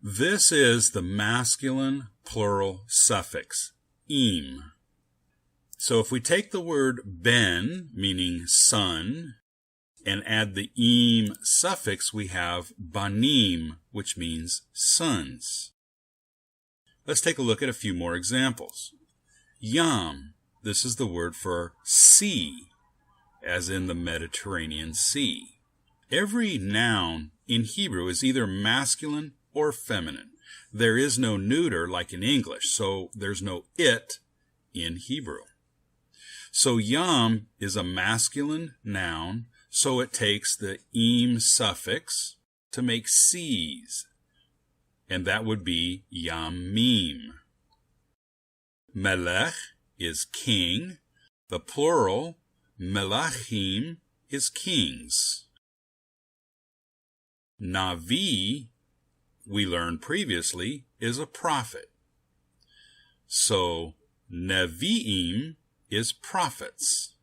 This is the masculine plural suffix, im. So if we take the word ben, meaning son, and add the im suffix, we have banim, which means sons. Let's take a look at a few more examples. Yam, this is the word for sea, as in the Mediterranean Sea. Every noun in Hebrew is either masculine or feminine. There is no neuter like in English, so there's no it in Hebrew. So yam is a masculine noun, so it takes the im suffix to make seas, and that would be yamim. Melech is king. The plural, melachim, is kings. Navi, we learned previously, is a prophet. So nevi'im is prophets.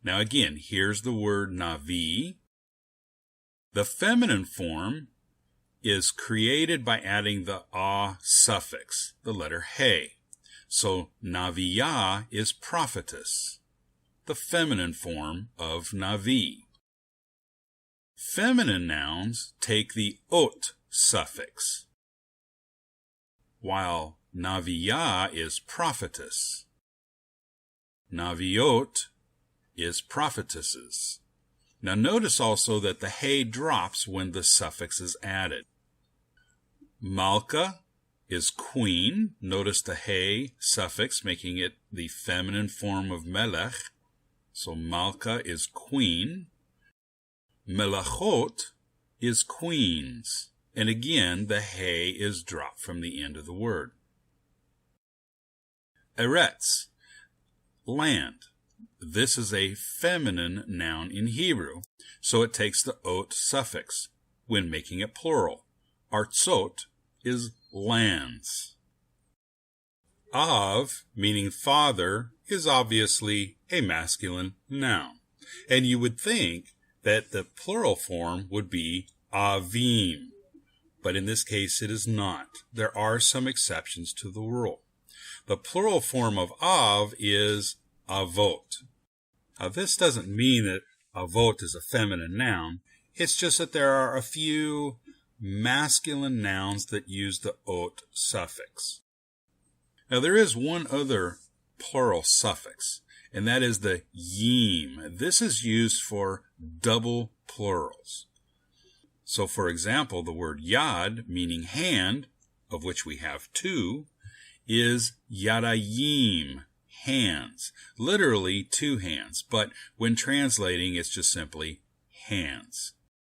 Now again, here's the word navi. The feminine form is created by adding the a suffix, the letter he. So naviyah is prophetess, the feminine form of navi. Feminine nouns take the ot suffix, while naviyah is prophetess. Naviot is prophetesses. Now notice also that the he drops when the suffix is added. Malka is queen. Notice the he suffix making it the feminine form of melech. So Malka is queen. Melachot is queens. And again, the he is dropped from the end of the word. Eretz, land. This is a feminine noun in Hebrew, so it takes the ot suffix when making it plural. Artzot is lands. Av, meaning father, is obviously a masculine noun. And you would think that the plural form would be avim. But in this case, it is not. There are some exceptions to the rule. The plural form of av is avot. Now, this doesn't mean that avot is a feminine noun. It's just that there are a few masculine nouns that use the ot suffix. Now, there is one other plural suffix, and that is the yim. This is used for double plurals. So, for example, the word yad, meaning hand, of which we have two, is yadayim, hands. Literally two hands, but when translating, it's just simply hands.